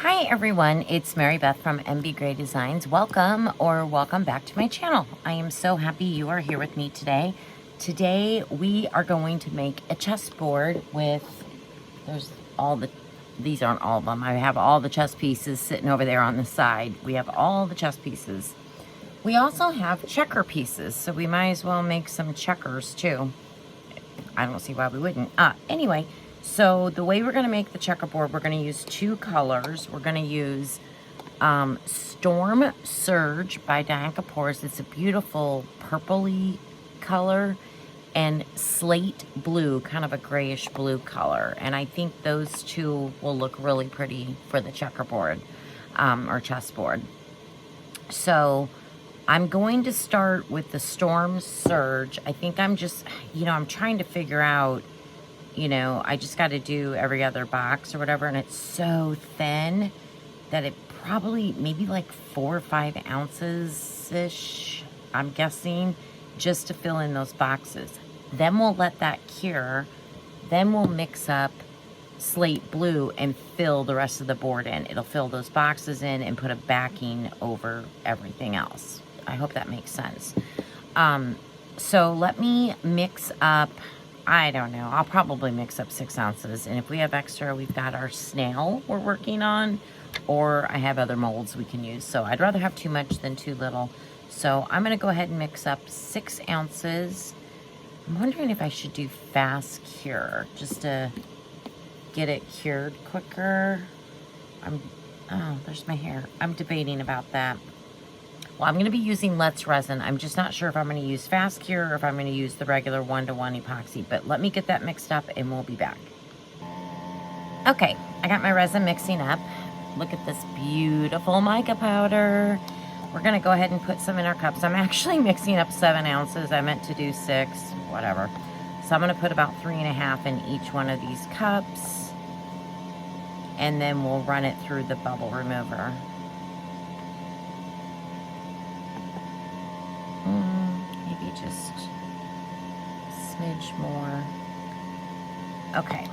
Hi everyone, it's MARYBETH from MBGray Designs. Welcome back to my channel. I am so happy you are here with me today. Today we are going to make a chessboard with, these aren't all of them. I have all the chess pieces sitting over there on the side. We have all the chess pieces. We also have checker pieces, so we might as well make some checkers too. I don't see why we wouldn't. Anyway, so the way we're going to make the checkerboard, we're going to use two colors. We're going to use Storm Surge by Diane Kapoor's. It's a beautiful purpley color, and Slate Blue, kind of a grayish blue color. And I think those two will look really pretty for the checkerboard or chessboard. So I'm going to start with the Storm Surge. I think I'm just, I'm trying to figure out, I just got to do every other box or whatever, and it's so thin that it probably, maybe like 4 or 5 ounces-ish, I'm guessing, just to fill in those boxes. Then we'll let that cure. Then we'll mix up Slate Blue and fill the rest of the board in. It'll fill those boxes in and put a backing over everything else. I hope that makes sense. So let me mix up, I don't know, I'll probably mix up 6 ounces. And if we have extra, we've got our snail we're working on, or I have other molds we can use. So I'd rather have too much than too little. So I'm going to go ahead and mix up 6 ounces. I'm wondering if I should do fast cure just to get it cured quicker. Oh, there's my hair. I'm debating about that. Well, I'm going to be using Let's Resin. I'm just not sure if I'm going to use Fast Cure or if I'm going to use the regular 1-to-1 epoxy. But let me get that mixed up and we'll be back. Okay, I got my resin mixing up. Look at this beautiful mica powder. We're going to go ahead and put some in our cups. I'm actually mixing up 7 ounces. I meant to do 6, whatever. So I'm going to put about 3.5 in each one of these cups. And then we'll run it through the bubble remover. Maybe just a smidge more. Okay.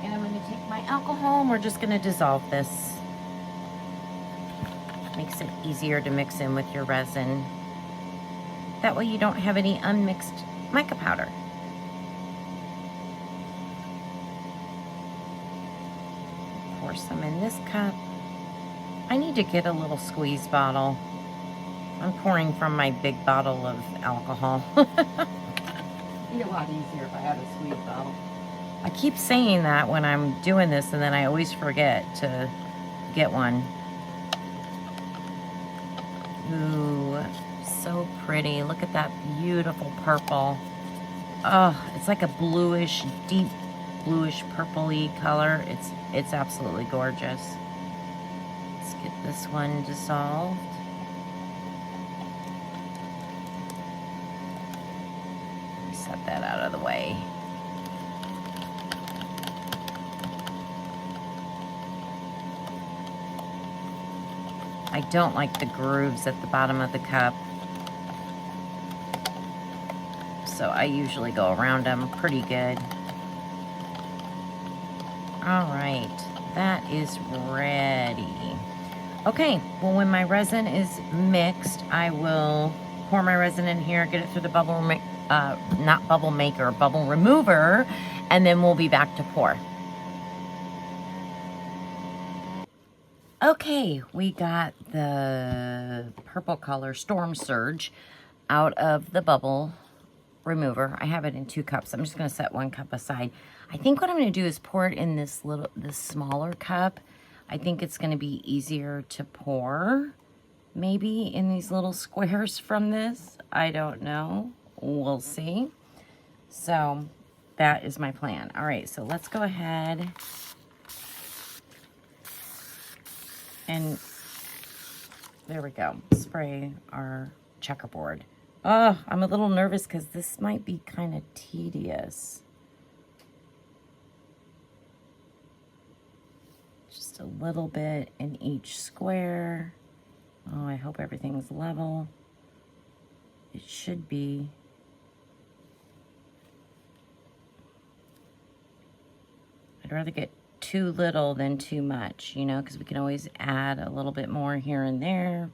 And I'm going to take my alcohol and we're just going to dissolve this. Makes it easier to mix in with your resin. That way you don't have any unmixed mica powder. Pour some in this cup. I need to get a little squeeze bottle. I'm pouring from my big bottle of alcohol. It'd be a lot easier if I had a squeeze bottle. I keep saying that when I'm doing this, and then I always forget to get one. Ooh, so pretty. Look at that beautiful purple. Oh, it's like a bluish, deep bluish purpley color. It's absolutely gorgeous. Let's get this one dissolved. Let me set that out of the way. I don't like the grooves at the bottom of the cup, so I usually go around them pretty good. All right, that is ready. Okay, well, when my resin is mixed, I will pour my resin in here, get it through the bubble remover, and then we'll be back to pour. Okay, we got the purple color Storm Surge out of the bubble remover. I have it in 2 cups. I'm just going to set 1 cup aside. I think what I'm going to do is pour it in this smaller cup. I think it's going to be easier to pour, maybe in these little squares from this. I don't know. We'll see. So that is my plan. All right, so let's go ahead and there we go. Spray our checkerboard. Oh, I'm a little nervous because this might be kind of tedious. Just a little bit in each square. Oh, I hope everything's level. It should be. I'd rather get too little than too much, you know, because we can always add a little bit more here and there.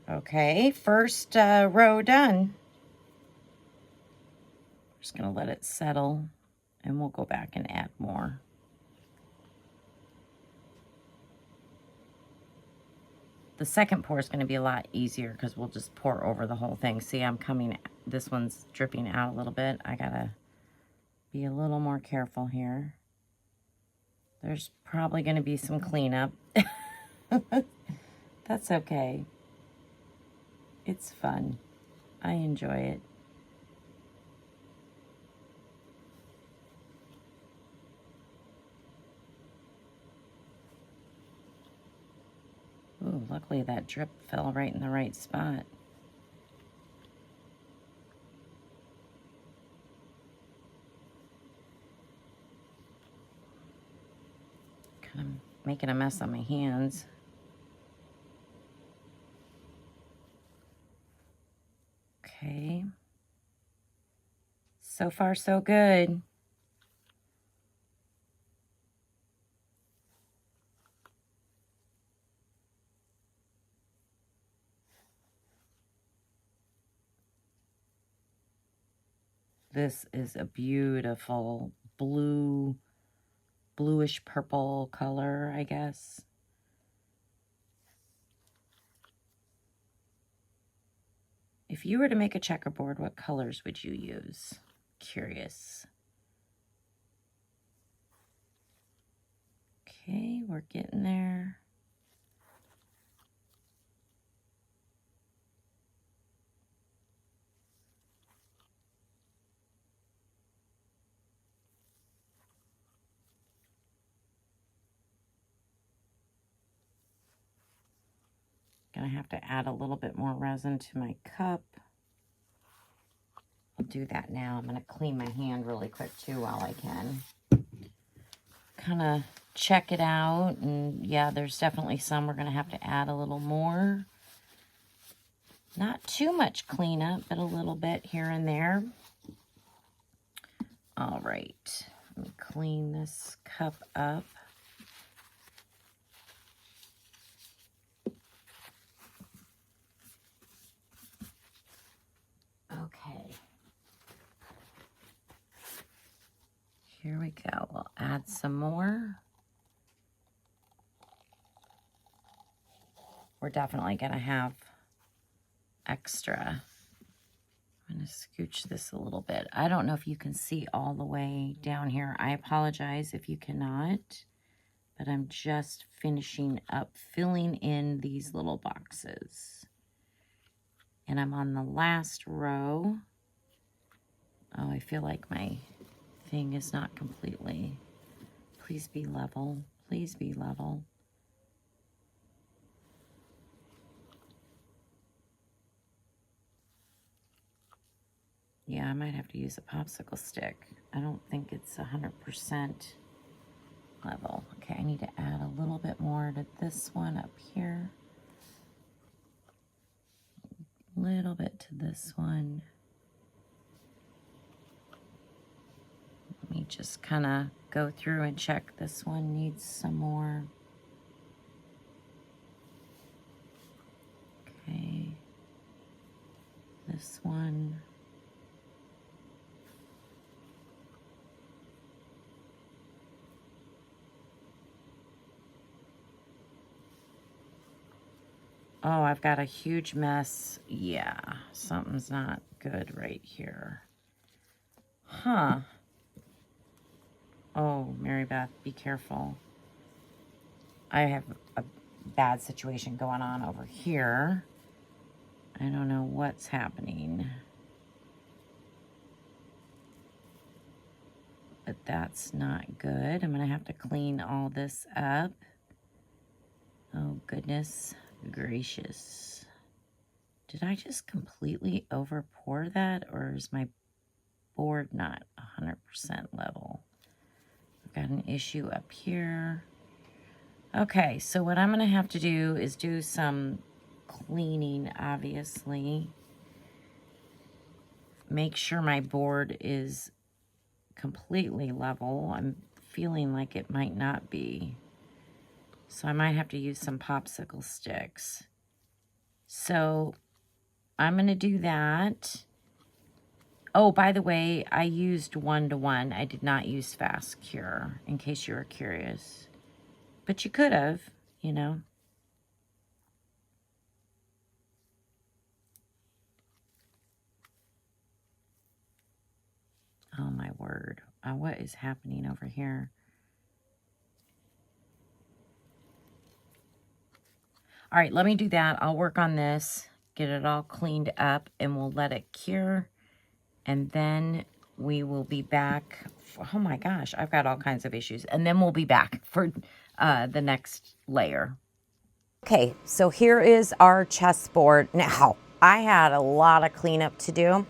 Okay, first row done. Just gonna let it settle and we'll go back and add more. The second pour is gonna be a lot easier because we'll just pour over the whole thing. See, this one's dripping out a little bit. I gotta be a little more careful here. There's probably gonna be some cleanup. That's okay. It's fun. I enjoy it. Ooh, luckily that drip fell right in the right spot. Kind of making a mess on my hands. Okay. So far, so good. This is a beautiful bluish purple color, I guess. If you were to make a checkerboard, what colors would you use? Curious. Okay, we're getting there. Gonna have to add a little bit more resin to my cup. I'll do that now. I'm gonna clean my hand really quick too while I can. Kind of check it out, and yeah, there's definitely some we're gonna have to add a little more. Not too much cleanup, but a little bit here and there. All right, let me clean this cup up. Okay. Here we go. We'll add some more. We're definitely going to have extra. I'm going to scooch this a little bit. I don't know if you can see all the way down here. I apologize if you cannot, but I'm just finishing up filling in these little boxes. And I'm on the last row. Oh, I feel like my thing is not completely. Please be level. Please be level. Yeah, I might have to use a popsicle stick. I don't think it's 100% level. Okay, I need to add a little bit more to this one up here. A little bit to this one. Let me just kind of go through and check. This one needs some more. Okay. This one. Oh, I've got a huge mess. Yeah, something's not good right here. Huh. Oh, MARYBETH, be careful. I have a bad situation going on over here. I don't know what's happening. But that's not good. I'm going to have to clean all this up. Oh, goodness gracious. Did I just completely over pour that, or is my board not 100% level? I've got an issue up here. Okay, so what I'm going to have to do is do some cleaning, obviously. make sure my board is completely level. I'm feeling like it might not be. So I might have to use some popsicle sticks. So I'm going to do that. Oh, by the way, I used 1-to-1. I did not use fast cure, in case you were curious. But you could have, you know. Oh my word. What is happening over here? All right, let me do that. I'll work on this, get it all cleaned up, and we'll let it cure. And then we will be back. Oh my gosh, I've got all kinds of issues. And then we'll be back for the next layer. Okay, so here is our chessboard. Now, I had a lot of cleanup to do.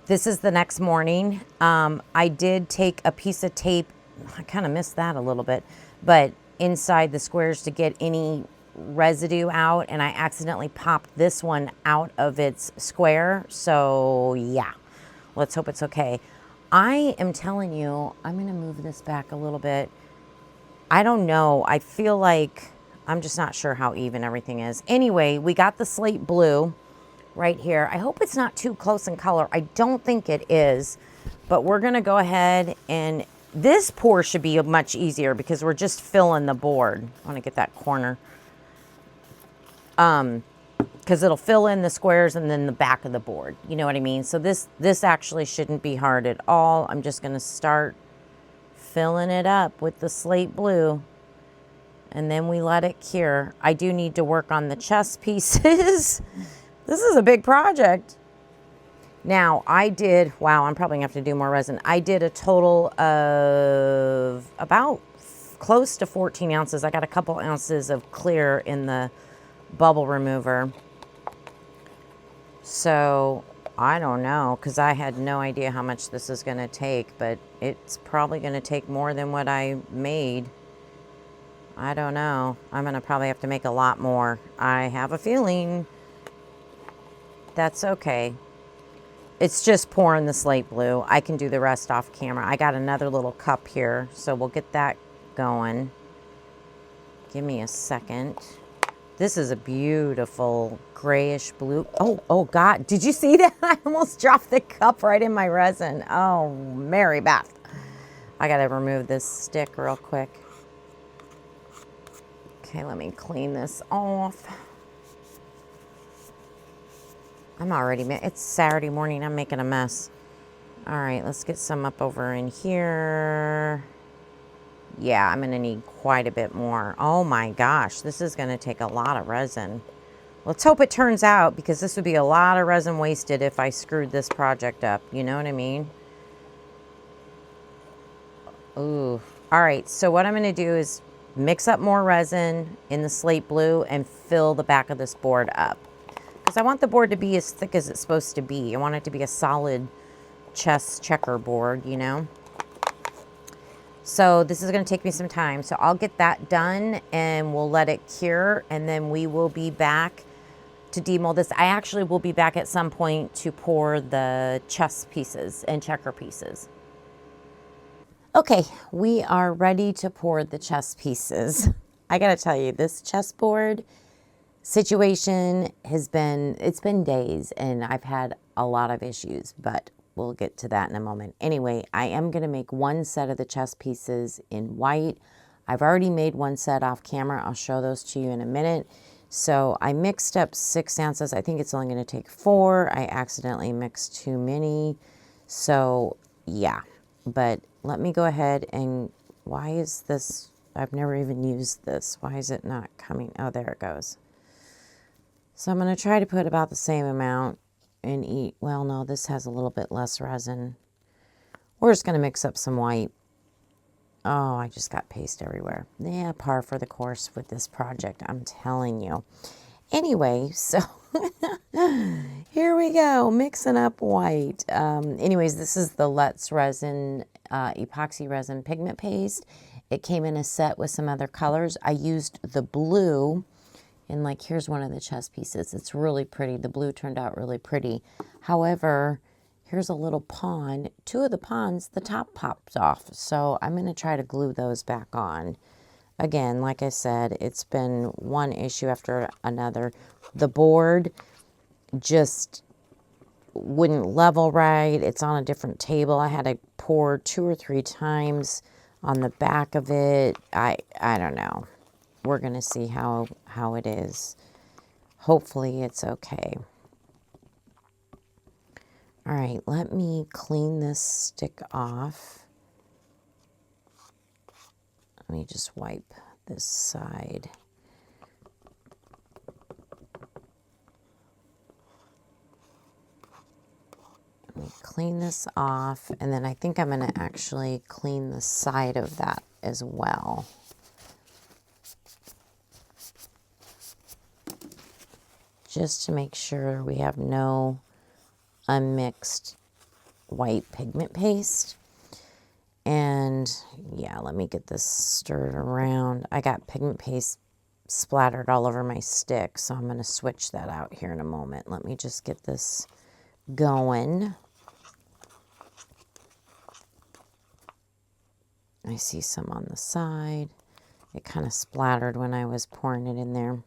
This is the next morning. I did take a piece of tape. I kind of missed that a little bit, but inside the squares to get any residue out, and I accidentally popped this one out of its square. So yeah, let's hope it's okay. I am telling you, I'm going to move this back a little bit. I don't know. I feel like I'm just not sure how even everything is. Anyway, we got the slate blue right here. I hope it's not too close in color. I don't think it is, but we're going to go ahead, and this pour should be much easier because we're just filling the board. I want to get that corner. Because it'll fill in the squares and then the back of the board. You know what I mean? So this actually shouldn't be hard at all. I'm just going to start filling it up with the slate blue, and then we let it cure. I do need to work on the chess pieces. This is a big project. Now, I did, wow, I'm probably going to have to do more resin. I did a total of about close to 14 ounces. I got a couple ounces of clear in the bubble remover. So, I don't know, because I had no idea how much this is going to take, but it's probably going to take more than what I made. I don't know. I'm going to probably have to make a lot more. I have a feeling that's okay. It's just pouring the slate blue. I can do the rest off camera. I got another little cup here, so we'll get that going. Give me a second. This is a beautiful grayish blue. Oh God, did you see that? I almost dropped the cup right in my resin. Oh, MARYBETH. I gotta remove this stick real quick. Okay, let me clean this off. It's Saturday morning, I'm making a mess. All right, let's get some up over in here. Yeah, I'm gonna need quite a bit more. Oh my gosh, this is gonna take a lot of resin. Let's hope it turns out, because this would be a lot of resin wasted if I screwed this project up. You know what I mean? Ooh. All right, so what I'm gonna do is mix up more resin in the slate blue and fill the back of this board up. Because I want the board to be as thick as it's supposed to be. I want it to be a solid chess checkerboard, you know? So this is going to take me some time. So I'll get that done and we'll let it cure, and then we will be back to demold this. I actually will be back at some point to pour the chess pieces and checker pieces. Okay, we are ready to pour the chess pieces. I got to tell you, this chessboard situation it's been days, and I've had a lot of issues, but we'll get to that in a moment. Anyway, I am going to make one set of the chess pieces in white. I've already made one set off camera. I'll show those to you in a minute. So I mixed up 6 ounces. I think it's only going to take 4. I accidentally mixed too many. So yeah, but let me go ahead and, why is this, I've never even used this. Why is it not coming? Oh, there it goes. So I'm going to try to put about the same amount in each. Well, no, this has a little bit less resin. We're just going to mix up some white. Oh, I just got paste everywhere. Yeah, par for the course with this project, I'm telling you. Anyway, so here we go, mixing up white. Anyways, this is the Let's Resin epoxy resin pigment paste. It came in a set with some other colors. I used the blue And like, here's one of the chess pieces. It's really pretty. The blue turned out really pretty. However, here's a little pawn. Two of the pawns, the top popped off. So I'm going to try to glue those back on. Again, like I said, it's been one issue after another. The board just wouldn't level right. It's on a different table. I had to pour 2 or 3 times on the back of it. I don't know. We're going to see how it is. Hopefully it's okay. All right, let me clean this stick off. Let me just wipe this side. Let me clean this off, and then I think I'm going to actually clean the side of that as well. Just to make sure we have no unmixed white pigment paste. And yeah, let me get this stirred around. I got pigment paste splattered all over my stick, so I'm going to switch that out here in a moment. Let me just get this going. I see some on the side. It kind of splattered when I was pouring it in there.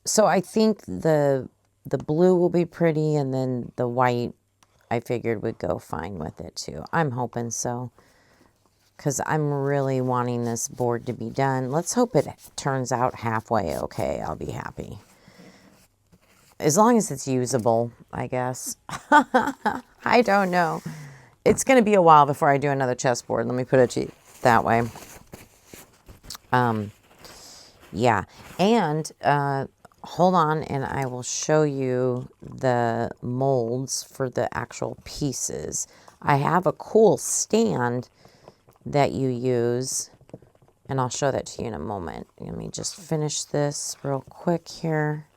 So I think the blue will be pretty, and then the white I figured would go fine with it too. I'm hoping so, because I'm really wanting this board to be done. Let's hope it turns out halfway okay. I'll be happy. As long as it's usable, I guess. I don't know. It's going to be a while before I do another chessboard. Let me put it that way. Yeah. And hold on, and I will show you the molds for the actual pieces. I have a cool stand that you use, and I'll show that to you in a moment. Let me just finish this real quick here.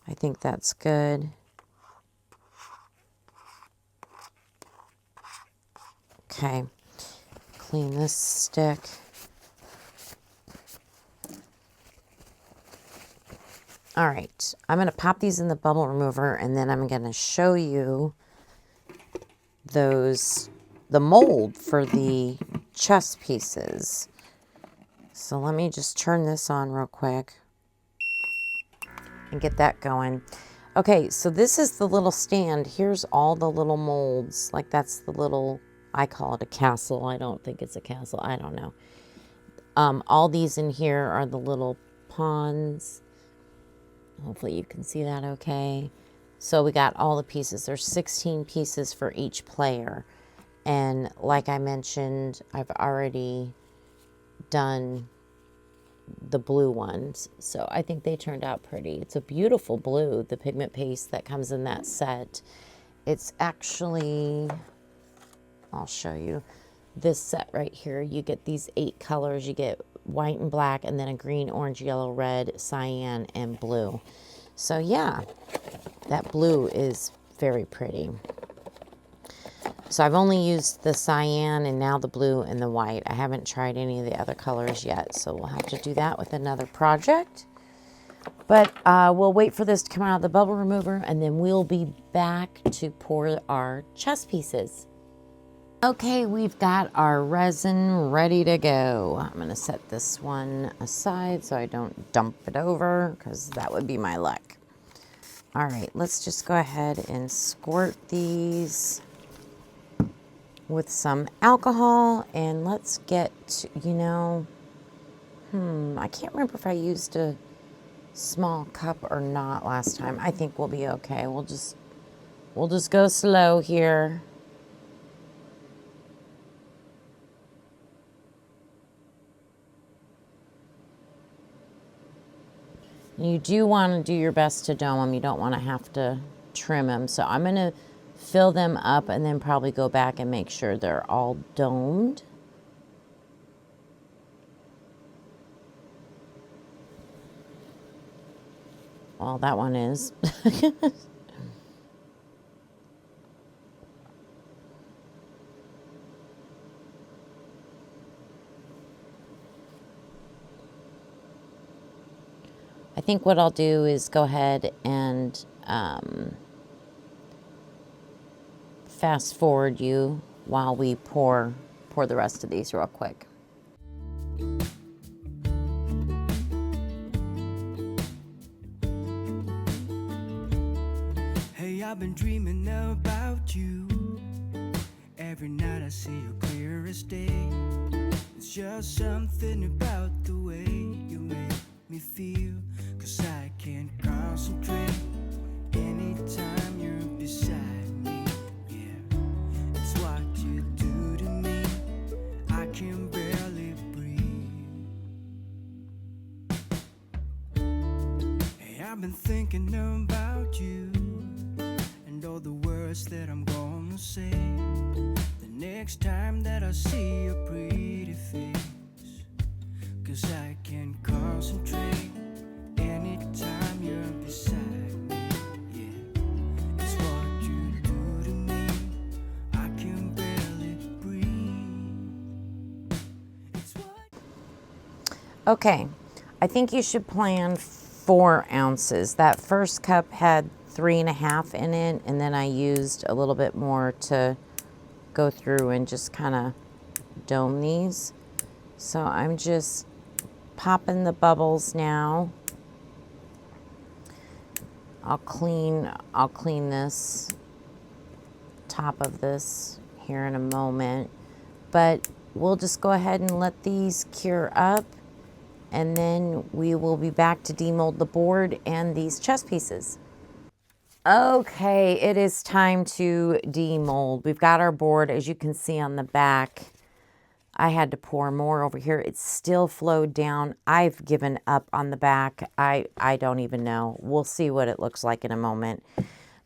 I think that's good. Okay, clean this stick. All right, I'm going to pop these in the bubble remover, and then I'm going to show you the mold for the chess pieces. So let me just turn this on real quick and get that going. Okay, so this is the little stand. Here's all the little molds. Like, that's the little, I call it a castle. I don't think it's a castle. I don't know. All these in here are the little pawns. Hopefully you can see that okay. So we got all the pieces. There's 16 pieces for each player. And like I mentioned, I've already done the blue ones. So I think they turned out pretty. It's a beautiful blue, the pigment paste that comes in that set. It's actually, I'll show you this set right here. You get these 8 colors. You get white and black, and then a green, orange, yellow, red, cyan, and blue. So yeah, that blue is very pretty. So I've only used the cyan and now the blue and the white. I haven't tried any of the other colors yet, so we'll have to do that with another project. But we'll wait for this to come out of the bubble remover, and then we'll be back to pour our chess pieces. Okay, we've got our resin ready to go. I'm going to set this one aside so I don't dump it over, because that would be my luck. All right, let's just go ahead and squirt these with some alcohol, and let's get, you know, I can't remember if I used a small cup or not last time. I think we'll be okay. We'll just go slow here. You do want to do your best to dome them. You don't want to have to trim them. So I'm going to fill them up and then probably go back and make sure they're all domed. Well, that one is. I think what I'll do is go ahead and fast forward you while we pour the rest of these real quick. Hey, I've been dreaming about you. Every night I see you clear as day. It's just something about the way you make me feel. 'Cause I can't concentrate anytime you're beside me. Yeah, it's what you do to me. I can barely breathe. Hey, I've been thinking about you and all the words that I'm gonna say the next time that I see your pretty face. 'Cause I can concentrate anytime you're beside me. Yeah, it's what you do to me. I can barely breathe. It's what... Okay, I think you should plan 4 ounces. That first cup had 3.5 in it, and then I used a little bit more to go through and just kind of dome these. So I'm just popping the bubbles now. I'll clean this top of this here in a moment, but we'll just go ahead and let these cure up, and then we will be back to demold the board and these chest pieces. Okay, it is time to demold. We've got our board, as you can see on the back. I had to pour more over here. It still flowed down. I've given up on the back. I don't even know. We'll see what it looks like in a moment.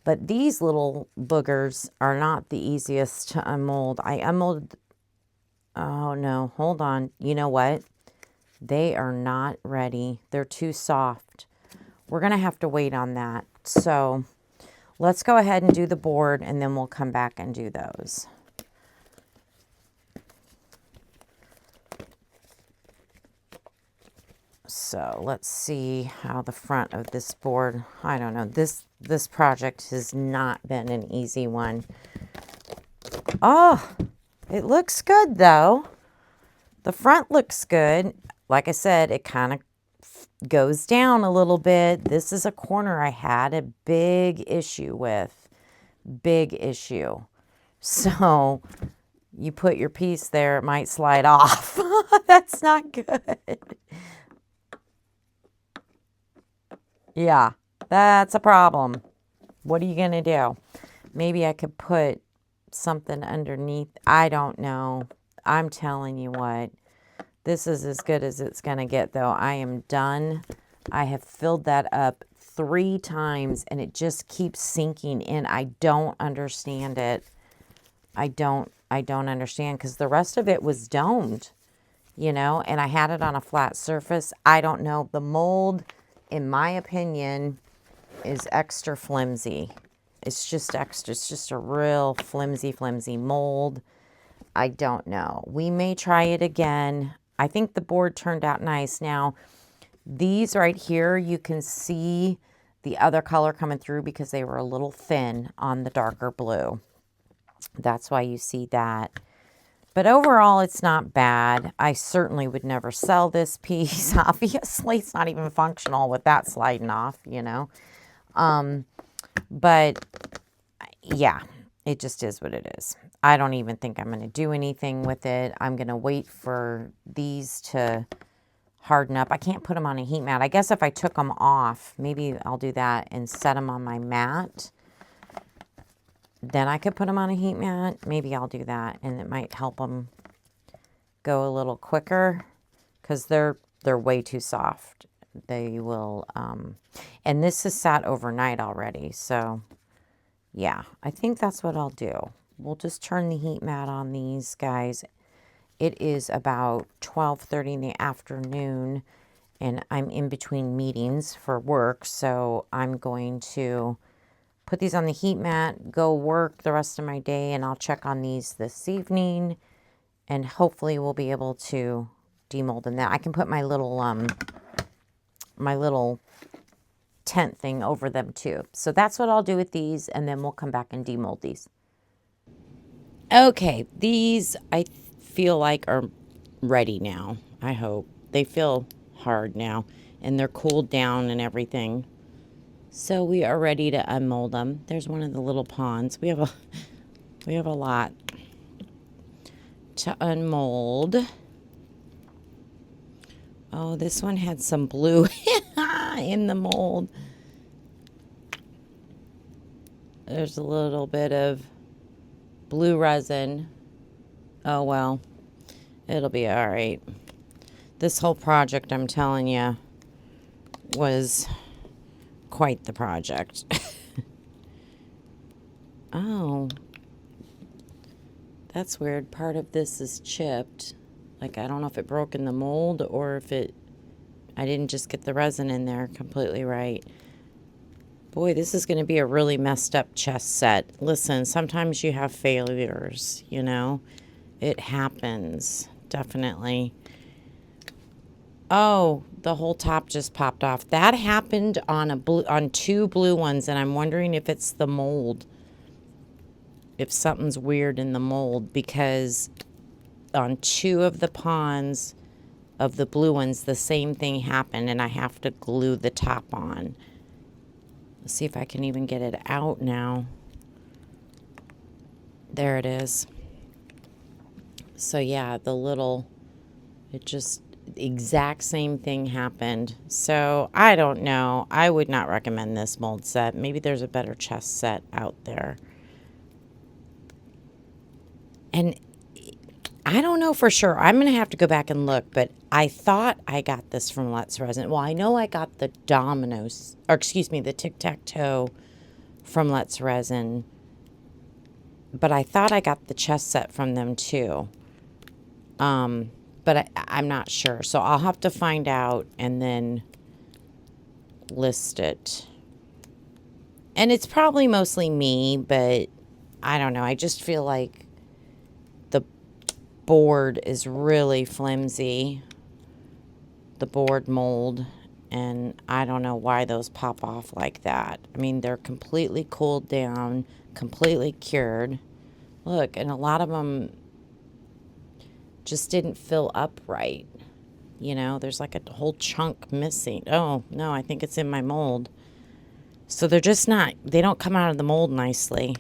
But these little boogers are not the easiest to unmold. I unmolded. Oh no, hold on. You know what? They are not ready. They're too soft. We're going to have to wait on that. So let's go ahead and do the board, and then we'll come back and do those. So let's see how the front of this board, I don't know, this project has not been an easy one. Oh, it looks good though. The front looks good. Like I said, it kind of goes down a little bit. This is a corner I had a big issue with. Big issue. So you put your piece there, it might slide off. That's not good. Yeah, that's a problem. What are you going to do? Maybe I could put something underneath. I don't know. I'm telling you what. This is as good as it's going to get, though. I am done. I have filled that up 3 times, and it just keeps sinking in. I don't understand it. I don't understand, because the rest of it was domed, you know, and I had it on a flat surface. I don't know. The mold, in my opinion, is extra flimsy. It's just extra. It's just a real flimsy mold. I don't know. We may try it again. I think the board turned out nice. Now, these right here, you can see the other color coming through because they were a little thin on the darker blue. That's why you see that. But overall, it's not bad. I certainly would never sell this piece. Obviously, it's not even functional with that sliding off, you know. But yeah, it just is what it is. I don't even think I'm going to do anything with it. I'm going to wait for these to harden up. I can't put them on a heat mat. I guess if I took them off, maybe I'll do that and set them on my mat. Then I could put them on a heat mat. Maybe I'll do that, and it might help them go a little quicker, because they're way too soft. They will, and this is sat overnight already, so yeah, I think that's what I'll do. We'll just turn the heat mat on these guys. It is about 12:30 in the afternoon, and I'm in between meetings for work, so I'm going to put these on the heat mat, go work the rest of my day, and I'll check on these this evening, and hopefully we'll be able to demold them. Now I can put my little my little tent thing over them too. So that's what I'll do with these, and then we'll come back and demold these. Okay, these I feel like are ready now. I hope. They feel hard now, and they're cooled down and everything. So we are ready to unmold them. There's one of the little ponds. We have a lot to unmold. Oh, this one had some blue in the mold. There's a little bit of blue resin. Oh, well, it'll be all right. This whole project, I'm telling you, was quite the project. Oh, that's weird. Part of this is chipped. Like, I don't know if it broke in the mold or if I didn't just get the resin in there completely right. Boy, this is going to be a really messed up chest set. Listen, sometimes you have failures, you know. It happens, definitely. Oh, the whole top just popped off. That happened on two blue ones, and I'm wondering if it's the mold. If something's weird in the mold, because on two of the ponds of the blue ones, the same thing happened, and I have to glue the top on. Let's see if I can even get it out now. There it is. So yeah, it just, the exact same thing happened. So I don't know. I would not recommend this mold set. Maybe there's a better chest set out there. And I don't know for sure. I'm going to have to go back and look, but I thought I got this from Let's Resin. Well, I know I got the dominoes, or excuse me, the tic-tac-toe from Let's Resin, but I thought I got the chest set from them too. But I'm not sure. So I'll have to find out and then list it. And it's probably mostly me, but I don't know. I just feel like the board is really flimsy. The board mold. And I don't know why those pop off like that. I mean, they're completely cooled down, completely cured. Look, and a lot of them just didn't fill up right. You know, there's like a whole chunk missing. Oh, no, I think it's in my mold. So they're just not, they don't come out of the mold nicely.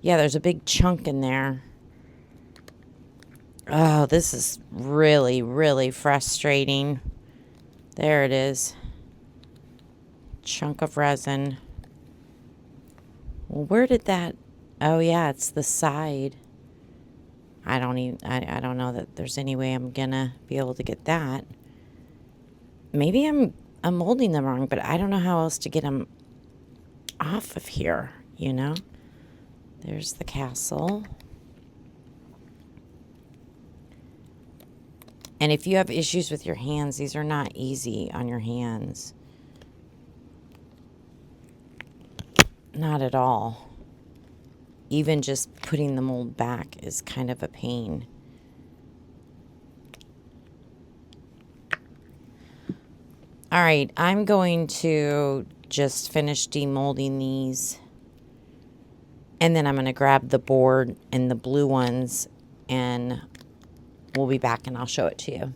Yeah, there's a big chunk in there. Oh, this is really, really frustrating. There it is. Chunk of resin. Well, where did that, oh yeah, it's the side. I don't know that there's any way I'm gonna be able to get that. Maybe I'm molding them wrong, but I don't know how else to get them off of here, you know? There's the castle. And if you have issues with your hands, these are not easy on your hands. Not at all. Even just putting the mold back is kind of a pain. All right, I'm going to just finish demolding these. And then I'm going to grab the board and the blue ones, and we'll be back and I'll show it to you.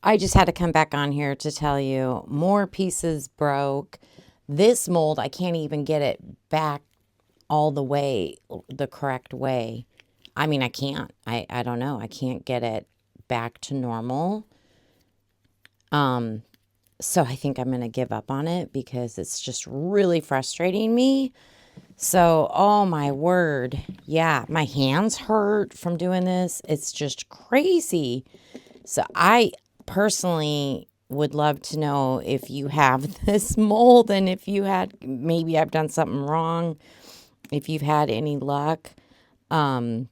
I just had to come back on here to tell you more pieces broke. This mold, I can't even get it back all the way, the correct way. I mean, I can't. I don't know. I can't get it back to normal. So I think I'm going to give up on it because it's just really frustrating me. So, oh my word. Yeah, my hands hurt from doing this. It's just crazy. So I personally would love to know if you have this mold and if you had, maybe I've done something wrong. If you've had any luck. I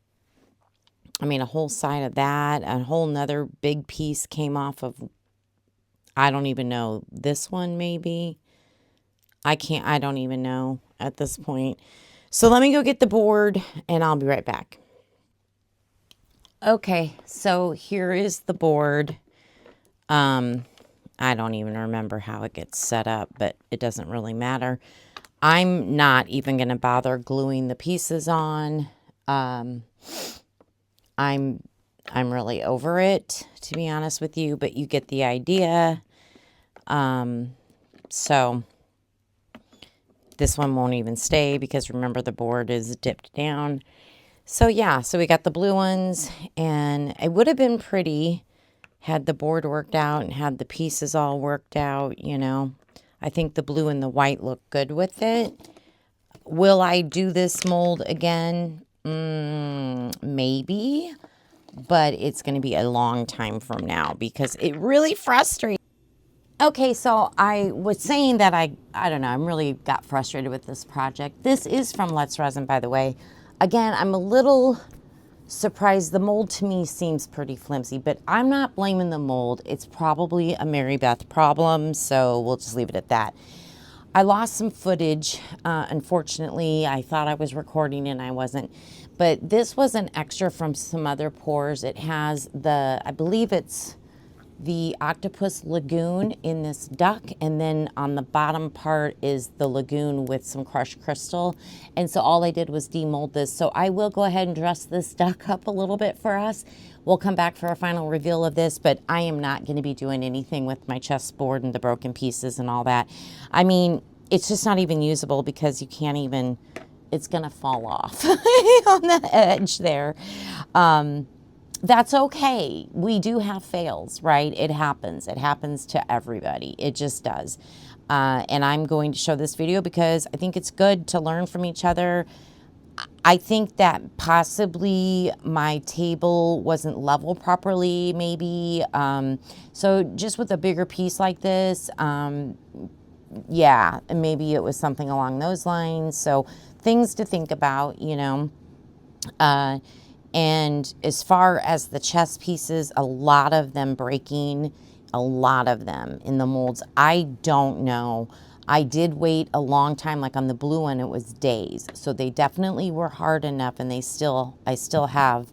mean, a whole side of that, a whole nother big piece came off of, I don't even know, this one maybe. I don't even know at this point. So let me go get the board and I'll be right back. Okay, so here is the board. I don't even remember how it gets set up, but it doesn't really matter. I'm not even going to bother gluing the pieces on. I'm really over it, to be honest with you, but you get the idea. So this one won't even stay because remember the board is dipped down. So yeah, so we got the blue ones, and it would have been pretty had the board worked out and had the pieces all worked out, you know. I think the blue and the white look good with it. Will I do this mold again? Maybe, but it's going to be a long time from now because it really frustrates. Okay, so I was saying that I don't know, I'm really got frustrated with this project. This is from Let's Resin, by the way. Again, I'm a little surprised. The mold to me seems pretty flimsy, but I'm not blaming the mold. It's probably a MARYBETH problem, so we'll just leave it at that. I lost some footage, unfortunately. I thought I was recording and I wasn't. But this was an extra from some other pours. It has the, I believe it's the octopus lagoon in this duck, and then on the bottom part is the lagoon with some crushed crystal. And so all I did was demold this. So I will go ahead and dress this duck up a little bit for us. We'll come back for a final reveal of this, but I am not going to be doing anything with my chessboard and the broken pieces and all that. I mean, it's just not even usable because you can't even, it's going to fall off on the edge there. That's okay. We do have fails, right? It happens. It happens to everybody. It just does. And I'm going to show this video because I think it's good to learn from each other. I think that possibly my table wasn't level properly, maybe. So just with a bigger piece like this, yeah, maybe it was something along those lines. So things to think about, you know. And as far as the chess pieces, a lot of them breaking, a lot of them in the molds. I don't know. I did wait a long time, like on the blue one, it was days. So they definitely were hard enough, and I still have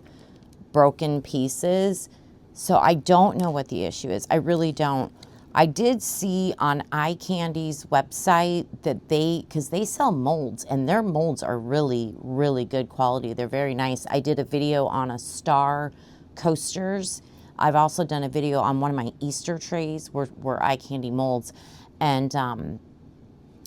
broken pieces. So I don't know what the issue is. I really don't. I did see on Eye Candy's website that because they sell molds, and their molds are really, really good quality. They're very nice. I did a video on a Star coasters. I've also done a video on one of my Easter trays were Eye Candy molds, and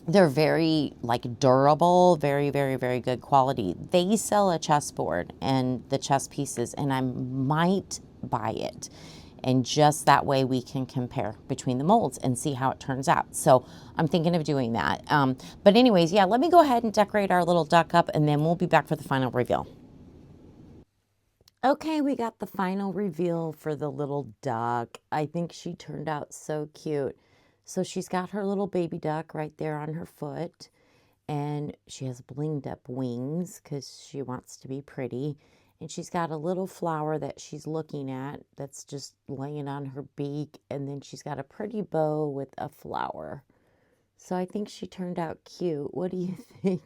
they're very like durable, very, very, very good quality. They sell a chessboard and the chess pieces, and I might buy it. And just that way we can compare between the molds and see how it turns out. So I'm thinking of doing that. But anyways, yeah, let me go ahead and decorate our little duck up, and then we'll be back for the final reveal. Okay, we got the final reveal for the little duck. I think she turned out so cute. So she's got her little baby duck right there on her foot, and she has blinged up wings because she wants to be pretty. And she's got a little flower that she's looking at that's just laying on her beak. And then she's got a pretty bow with a flower. So I think she turned out cute. What do you think?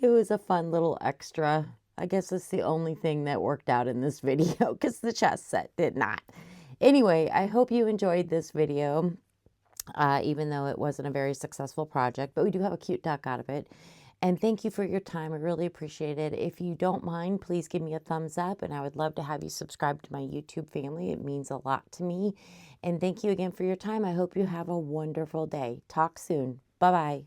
It was a fun little extra. I guess that's the only thing that worked out in this video because the chess set did not. Anyway, I hope you enjoyed this video, even though it wasn't a very successful project. But we do have a cute duck out of it. And thank you for your time. I really appreciate it. If you don't mind, please give me a thumbs up. And I would love to have you subscribe to my YouTube family. It means a lot to me. And thank you again for your time. I hope you have a wonderful day. Talk soon. Bye-bye.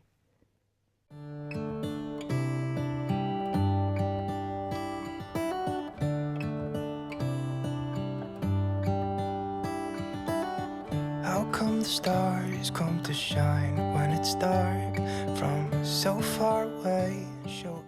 How come the stars come to shine when it's dark from so far away? Show